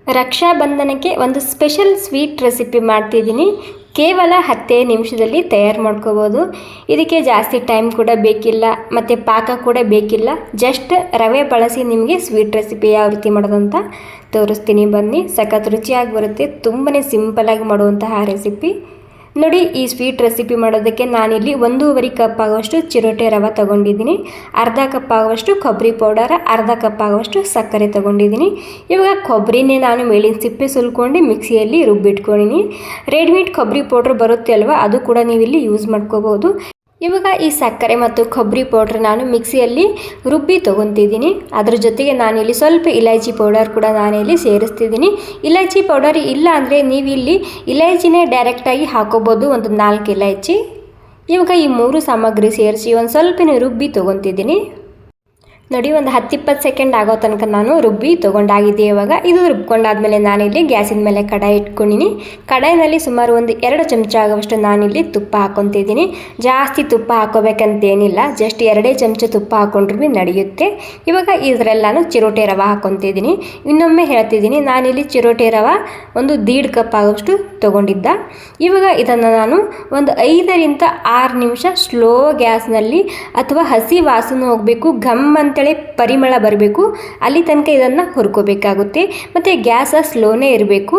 ರಕ್ಷಾಬಂಧನಕ್ಕೆ ಒಂದು special sweet recipe ಮಾಡ್ತಿದ್ದೀನಿ. ಕೇವಲ 10 ನಿಮಿಷದಲ್ಲಿ ತಯಾರು ಮಾಡ್ಕೋಬೋದು. ಇದಕ್ಕೆ ಜಾಸ್ತಿ ಟೈಮ್ ಕೂಡ ಬೇಕಿಲ್ಲ ಮತ್ತು ಪಾಕ ಕೂಡ ಬೇಕಿಲ್ಲ. ಜಸ್ಟ್ ರವೆ ಬಳಸಿ ನಿಮಗೆ ಸ್ವೀಟ್ ರೆಸಿಪಿ ಯಾವ ರೀತಿ ಮಾಡೋದಂತ ತೋರಿಸ್ತೀನಿ ಬನ್ನಿ. ಸಖತ್ ರುಚಿಯಾಗಿ ಬರುತ್ತೆ. ತುಂಬಾ ಸಿಂಪಲಾಗಿ ಮಾಡುವಂತಹ ರೆಸಿಪಿ ನೋಡಿ. ಈ ಸ್ವೀಟ್ ರೆಸಿಪಿ ಮಾಡೋದಕ್ಕೆ ನಾನಿಲ್ಲಿ 1.5 ಕಪ್ ಆಗುವಷ್ಟು ಚಿರೋಟೆ ರವೆ ತೊಗೊಂಡಿದ್ದೀನಿ. ಅರ್ಧ ಕಪ್ ಆಗುವಷ್ಟು ಕೊಬ್ಬರಿ ಪೌಡರ್, ಅರ್ಧ ಕಪ್ ಆಗುವಷ್ಟು ಸಕ್ಕರೆ ತೊಗೊಂಡಿದ್ದೀನಿ. ಇವಾಗ ಕೊಬ್ಬರಿನೇ ನಾನು ಮೇಲಿನ ಸಿಪ್ಪೆ ಸುಲ್ಕೊಂಡು ಮಿಕ್ಸಿಯಲ್ಲಿ ರುಬ್ಬಿಟ್ಕೊಂಡಿನಿ. ರೆಡಿಮೇಡ್ ಕೊಬ್ಬರಿ ಪೌಡ್ರ್ ಬರುತ್ತೆ ಅಲ್ವಾ, ಅದು ಕೂಡ ನೀವು ಇಲ್ಲಿ ಯೂಸ್ ಮಾಡ್ಕೋಬೋದು. ಇವಾಗ ಈ ಸಕ್ಕರೆ ಮತ್ತು ಕೊಬ್ಬರಿ ಪೌಡ್ರ್ ನಾನು ಮಿಕ್ಸಿಯಲ್ಲಿ ರುಬ್ಬಿ ತೊಗೊತಿದ್ದೀನಿ. ಅದ್ರ ಜೊತೆಗೆ ನಾನಿಲ್ಲಿ ಸ್ವಲ್ಪ ಇಲೈಚಿ ಪೌಡರ್ ಕೂಡ ನಾನಿಲ್ಲಿ ಸೇರಿಸ್ತಿದ್ದೀನಿ. ಇಲೈಚಿ ಪೌಡರ್ ಇಲ್ಲ ಅಂದರೆ ನೀವಿಲ್ಲಿ ಇಲೈಚಿನೇ ಡೈರೆಕ್ಟಾಗಿ ಹಾಕೋಬೋದು, ಒಂದು 4 ಇಲೈಚಿ. ಇವಾಗ ಈ 3 ಸಾಮಗ್ರಿ ಸೇರಿಸಿ ಒಂದು ಸ್ವಲ್ಪ ರುಬ್ಬಿ ತೊಗೊತಿದ್ದೀನಿ. ನೋಡಿ, ಒಂದು 10-20 ಸೆಕೆಂಡ್ ಆಗೋ ತನಕ ನಾನು ರುಬ್ಬಿ ತೊಗೊಂಡಾಗಿದೆ. ಇವಾಗ ಇದು ರುಬ್ಕೊಂಡಾದ್ಮೇಲೆ ನಾನಿಲ್ಲಿ ಗ್ಯಾಸಿನ ಮೇಲೆ ಕಡಾಯಿ ಇಟ್ಕೊಂಡಿನಿ. ಕಡಾಯಿನಲ್ಲಿ ಸುಮಾರು ಒಂದು 2 ಚಮಚ ಆಗುವಷ್ಟು ನಾನಿಲ್ಲಿ ತುಪ್ಪ ಹಾಕ್ಕೊತಿದ್ದೀನಿ. ಜಾಸ್ತಿ ತುಪ್ಪ ಹಾಕೋಬೇಕಂತೇನಿಲ್ಲ, ಜಸ್ಟ್ 2 ಚಮಚ ತುಪ್ಪ ಹಾಕೊಂಡ್ರೂ ನಡೆಯುತ್ತೆ. ಇವಾಗ ಇದರಲ್ಲಿ ನಾನು ಚಿರೋಟೆ ರವೆ ಹಾಕ್ಕೊತಿದ್ದೀನಿ. ಇನ್ನೊಮ್ಮೆ ಹೇಳ್ತಿದ್ದೀನಿ, ನಾನಿಲ್ಲಿ ಚಿರೋಟೆ ರವೆ ಒಂದು 1.5 ಕಪ್ ಆಗುವಷ್ಟು ತೊಗೊಂಡಿದ್ದ. ಇವಾಗ ಇದನ್ನು ನಾನು ಒಂದು 5ರಿಂದ 6 ನಿಮಿಷ ಸ್ಲೋ ಗ್ಯಾಸ್ನಲ್ಲಿ ಅಥವಾ ಹಸಿ ವಾಸನೆ ಹೋಗಬೇಕು, ಘಮ್ ಅಂತೇಳಿ ಪರಿಮಳ ಬರಬೇಕು, ಅಲ್ಲಿ ತನಕ ಇದನ್ನು ಹುರ್ಕೋಬೇಕಾಗುತ್ತೆ. ಮತ್ತು ಗ್ಯಾಸ ಸ್ಲೋನೇ ಇರಬೇಕು.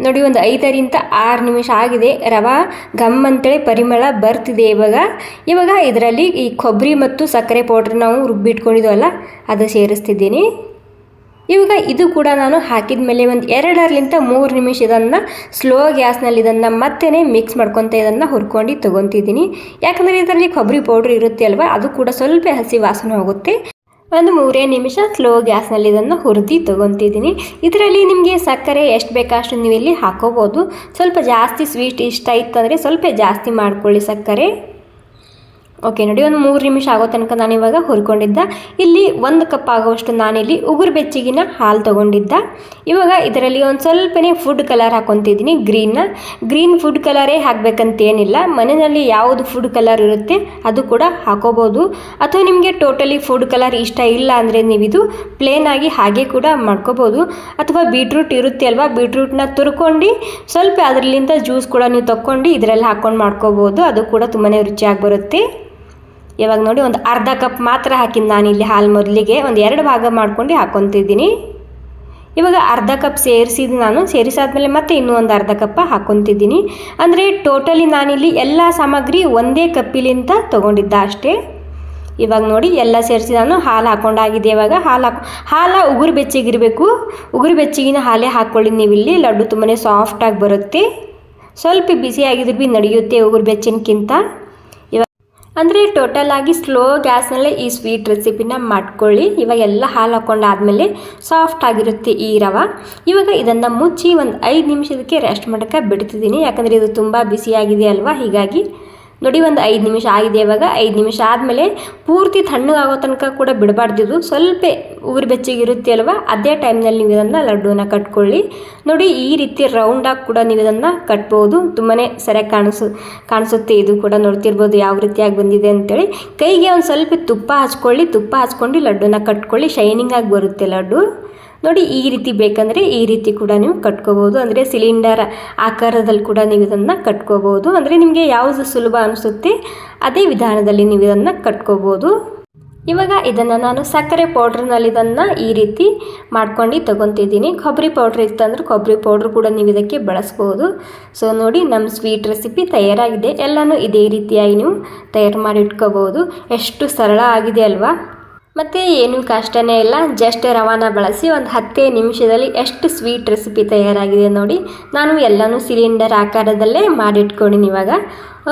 ನೋಡಿ, ಒಂದು 5ರಿಂದ 6 ನಿಮಿಷ ಆಗಿದೆ. ರವೆ ಘಮ್ ಅಂತೇಳಿ ಪರಿಮಳ ಬರ್ತಿದೆ. ಇವಾಗ ಇದರಲ್ಲಿ ಈ ಕೊಬ್ಬರಿ ಮತ್ತು ಸಕ್ಕರೆ ಪೌಡ್ರ್ ನಾವು ರುಬ್ಬಿಟ್ಕೊಂಡಿದ್ವಲ್ಲ, ಅದು ಸೇರಿಸ್ತಿದ್ದೀನಿ. ಇವಾಗ ಇದು ಕೂಡ ನಾನು ಹಾಕಿದ ಮೇಲೆ ಒಂದು 2ರಿಂದ 3 ನಿಮಿಷ ಇದನ್ನು ಸ್ಲೋ ಗ್ಯಾಸ್ನಲ್ಲಿ ಇದನ್ನು ಮತ್ತೆ ಮಿಕ್ಸ್ ಮಾಡ್ಕೊತ ಇದನ್ನು ಹುರ್ಕೊಂಡು ತೊಗೊತಿದ್ದೀನಿ. ಯಾಕಂದರೆ ಇದರಲ್ಲಿ ಕೊಬ್ಬರಿ ಪೌಡ್ರ್ ಇರುತ್ತೆ ಅಲ್ವಾ, ಅದು ಕೂಡ ಸ್ವಲ್ಪ ಹಸಿ ವಾಸನೆ ಹೋಗುತ್ತೆ. ಒಂದು 3 ನಿಮಿಷ ಸ್ಲೋ ಗ್ಯಾಸ್ನಲ್ಲಿ ಇದನ್ನು ಹುರಿದು ತೊಗೊತಿದ್ದೀನಿ. ಇದರಲ್ಲಿ ನಿಮಗೆ ಸಕ್ಕರೆ ಎಷ್ಟು ಬೇಕಷ್ಟು ನೀವು ಇಲ್ಲಿ ಹಾಕೋಬೋದು. ಸ್ವಲ್ಪ ಜಾಸ್ತಿ ಸ್ವೀಟ್ ಇಷ್ಟ ಇತ್ತಂದರೆ ಸ್ವಲ್ಪ ಜಾಸ್ತಿ ಮಾಡ್ಕೊಳ್ಳಿ ಸಕ್ಕರೆ. ಓಕೆ ನೋಡಿ, ಒಂದು 3 ನಿಮಿಷ ಆಗೋ ತನಕ ನಾನು ಇವಾಗ ಹುರ್ಕೊಂಡಿದ್ದ. ಇಲ್ಲಿ 1 ಕಪ್ ಆಗೋಷ್ಟು ನಾನಿಲ್ಲಿ ಉಗುರು ಬೆಚ್ಚಗಿನ ಹಾಲು ತೊಗೊಂಡಿದ್ದ. ಇವಾಗ ಇದರಲ್ಲಿ ಒಂದು ಸ್ವಲ್ಪನೇ ಫುಡ್ ಕಲರ್ ಹಾಕ್ಕೊತಿದ್ದೀನಿ. ಗ್ರೀನ್ ಫುಡ್ ಕಲರೇ ಹಾಕಬೇಕಂತೇನಿಲ್ಲ. ಮನೆಯಲ್ಲಿ ಯಾವುದು ಫುಡ್ ಕಲರ್ ಇರುತ್ತೆ ಅದು ಕೂಡ ಹಾಕೋಬೋದು. ಅಥವಾ ನಿಮಗೆ ಟೋಟಲಿ ಫುಡ್ ಕಲರ್ ಇಷ್ಟ ಇಲ್ಲ ಅಂದರೆ ನೀವಿದು ಪ್ಲೇನ್ ಆಗಿ ಹಾಗೆ ಕೂಡ ಮಾಡ್ಕೋಬೋದು. ಅಥವಾ ಬೀಟ್ರೂಟ್ ಇರುತ್ತೆ ಅಲ್ವಾ, ಬೀಟ್ರೂಟ್ನ ತುರ್ಕೊಂಡು ಸ್ವಲ್ಪ ಅದರಲ್ಲಿಂದ ಜ್ಯೂಸ್ ಕೂಡ ನೀವು ತೊಗೊಂಡು ಇದರಲ್ಲಿ ಹಾಕ್ಕೊಂಡು ಮಾಡ್ಕೋಬೋದು. ಅದು ಕೂಡ ತುಂಬಾ ರುಚಿಯಾಗಿ ಬರುತ್ತೆ. ಇವಾಗ ನೋಡಿ, ಒಂದು ಅರ್ಧ ಕಪ್ ಮಾತ್ರ ಹಾಕಿದ್ದು ನಾನಿಲ್ಲಿ ಹಾಲು. ಮೊದಲಿಗೆ ಒಂದು 2 ಭಾಗ ಮಾಡ್ಕೊಂಡು ಹಾಕ್ಕೊತಿದ್ದೀನಿ. ಇವಾಗ ಅರ್ಧ ಕಪ್ ಸೇರಿಸಾದ್ಮೇಲೆ ಮತ್ತೆ ಇನ್ನೂ ಒಂದು ಅರ್ಧ ಕಪ್ ಹಾಕ್ಕೊತಿದ್ದೀನಿ. ಅಂದರೆ ಟೋಟಲಿ ನಾನಿಲ್ಲಿ ಎಲ್ಲ ಸಾಮಗ್ರಿ ಒಂದೇ ಕಪ್ಪಿಲಿಂದ ತೊಗೊಂಡಿದ್ದ ಅಷ್ಟೇ. ಇವಾಗ ನೋಡಿ, ಎಲ್ಲ ಸೇರಿಸಿ ನಾನು ಹಾಲು ಹಾಕ್ಕೊಂಡಾಗಿದೆ. ಇವಾಗ ಹಾಲು ಉಗುರು ಬೆಚ್ಚಗಿರಬೇಕು. ಉಗುರು ಬೆಚ್ಚಗಿನ ಹಾಲೇ ಹಾಕ್ಕೊಳ್ಳಿ ನೀವಿಲ್ಲಿ. ಲಡ್ಡು ತುಂಬಾ ಸಾಫ್ಟಾಗಿ ಬರುತ್ತೆ. ಸ್ವಲ್ಪ ಬಿಸಿಯಾಗಿದ್ರು ಭೀ ನಡೆಯುತ್ತೆ ಉಗುರು ಬೆಚ್ಚಿನಕ್ಕಿಂತ. ಅಂದರೆ ಟೋಟಲ್ ಆಗಿ ಸ್ಲೋ ಗ್ಯಾಸ್ನಲ್ಲೇ ಈ ಸ್ವೀಟ್ ರೆಸಿಪಿನ ಮಾಡ್ಕೊಳ್ಳಿ. ಇವಾಗ ಎಲ್ಲ ಹಾಲು ಹಾಕ್ಕೊಂಡಾದ್ಮೇಲೆ ಸಾಫ್ಟ್ ಆಗಿರುತ್ತೆ ಈ ರವೆ. ಇವಾಗ ಇದನ್ನು ಮುಚ್ಚಿ ಒಂದು 5 ನಿಮಿಷದಕ್ಕೆ ರೆಸ್ಟ್ ಮಾಡೋಕ್ಕೆ ಬಿಡ್ತಿದ್ದೀನಿ. ಯಾಕಂದರೆ ಇದು ತುಂಬ ಬಿಸಿಯಾಗಿದೆ ಅಲ್ವಾ, ಹೀಗಾಗಿ. ನೋಡಿ, ಒಂದು 5 ನಿಮಿಷ ಆಗಿದೆ. ಇವಾಗ 5 ನಿಮಿಷ ಆದಮೇಲೆ ಪೂರ್ತಿ ತಣ್ಣಗಾಗೋ ತನಕ ಕೂಡ ಬಿಡಬಾರ್ದಿದು. ಸ್ವಲ್ಪ ಉಗುರು ಬೆಚ್ಚಗಿರುತ್ತೆ ಅಲ್ವಾ, ಅದೇ ಟೈಮ್ನಲ್ಲಿ ನೀವು ಇದನ್ನು ಲಡ್ಡುನ ಕಟ್ಕೊಳ್ಳಿ. ನೋಡಿ, ಈ ರೀತಿ ರೌಂಡಾಗಿ ಕೂಡ ನೀವು ಇದನ್ನು ಕಟ್ಬೋದು. ತುಂಬಾ ಸರಿಯಾಗಿ ಕಾಣಿಸುತ್ತೆ. ಇದು ಕೂಡ ನೋಡ್ತಿರ್ಬೋದು ಯಾವ ರೀತಿಯಾಗಿ ಬಂದಿದೆ ಅಂತೇಳಿ. ಕೈಗೆ ಒಂದು ಸ್ವಲ್ಪ ತುಪ್ಪ ಹಚ್ಕೊಳ್ಳಿ. ತುಪ್ಪ ಹಚ್ಕೊಂಡು ಲಡ್ಡುನ ಕಟ್ಕೊಳ್ಳಿ. ಶೈನಿಂಗ್ ಆಗಿ ಬರುತ್ತೆ ಲಡ್ಡು. ನೋಡಿ, ಈ ರೀತಿ ಬೇಕಂದರೆ ಈ ರೀತಿ ಕೂಡ ನೀವು ಕಟ್ಕೋಬೋದು. ಅಂದರೆ ಸಿಲಿಂಡರ್ ಆಕಾರದಲ್ಲಿ ಕೂಡ ನೀವು ಇದನ್ನು ಕಟ್ಕೋಬೋದು. ಅಂದರೆ ನಿಮಗೆ ಯಾವುದು ಸುಲಭ ಅನಿಸುತ್ತೆ ಅದೇ ವಿಧಾನದಲ್ಲಿ ನೀವು ಇದನ್ನು ಕಟ್ಕೋಬೋದು. ಇವಾಗ ಇದನ್ನು ನಾನು ಸಕ್ಕರೆ ಪೌಡ್ರ್ನಲ್ಲಿ ಇದನ್ನು ಈ ರೀತಿ ಮಾಡ್ಕೊಂಡು ತೊಗೊತಿದ್ದೀನಿ. ಕೊಬ್ಬರಿ ಪೌಡ್ರ್ ಇತ್ತಂದ್ರೆ ಕೊಬ್ಬರಿ ಪೌಡ್ರ್ ಕೂಡ ನೀವು ಇದಕ್ಕೆ ಬಳಸ್ಬೋದು. ಸೊ ನೋಡಿ, ನಮ್ಮ ಸ್ವೀಟ್ ರೆಸಿಪಿ ತಯಾರಾಗಿದೆ. ಎಲ್ಲನೂ ಇದೇ ರೀತಿಯಾಗಿ ನೀವು ತಯಾರು ಮಾಡಿ ಇಟ್ಕೋಬೋದು. ಎಷ್ಟು ಸರಳ ಆಗಿದೆ ಅಲ್ವಾ. ಮತ್ತು ಏನೂ ಕಷ್ಟನೇ ಇಲ್ಲ. ಜಸ್ಟ್ ರವಾನ ಬಳಸಿ ಒಂದು 10 ನಿಮಿಷದಲ್ಲಿ ಎಷ್ಟು ಸ್ವೀಟ್ ರೆಸಿಪಿ ತಯಾರಾಗಿದೆ ನೋಡಿ. ನಾನು ಎಲ್ಲನೂ ಸಿಲಿಂಡರ್ ಆಕಾರದಲ್ಲೇ ಮಾಡಿಟ್ಕೊಂಡಿನಿ ಇವಾಗ.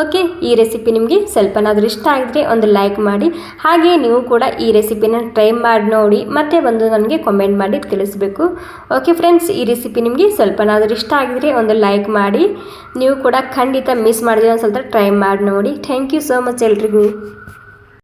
ಓಕೆ, ಈ ರೆಸಿಪಿ ನಿಮಗೆ ಸ್ವಲ್ಪನಾದರೂ ಇಷ್ಟ ಆಗಿದ್ರೆ ಒಂದು ಲೈಕ್ ಮಾಡಿ. ಹಾಗೆ ನೀವು ಕೂಡ ಈ ರೆಸಿಪಿನ ಟ್ರೈ ಮಾಡಿ ನೋಡಿ ಮತ್ತೆ ಬಂದು ನನಗೆ ಕಾಮೆಂಟ್ ಮಾಡಿ ತಿಳಿಸ್ಬೇಕು. ಓಕೆ ಫ್ರೆಂಡ್ಸ್, ಈ ರೆಸಿಪಿ ನಿಮಗೆ ಸ್ವಲ್ಪನಾದರೂ ಇಷ್ಟ ಆಗಿದ್ರೆ ಒಂದು ಲೈಕ್ ಮಾಡಿ. ನೀವು ಕೂಡ ಖಂಡಿತ ಮಿಸ್ ಮಾಡಿದ್ರೆ ಒಂದು ಸ್ವಲ್ಪ ಟ್ರೈ ಮಾಡಿ ನೋಡಿ. ಥ್ಯಾಂಕ್ ಯು ಸೋ ಮಚ್ ಎಲ್ರಿಗೂ.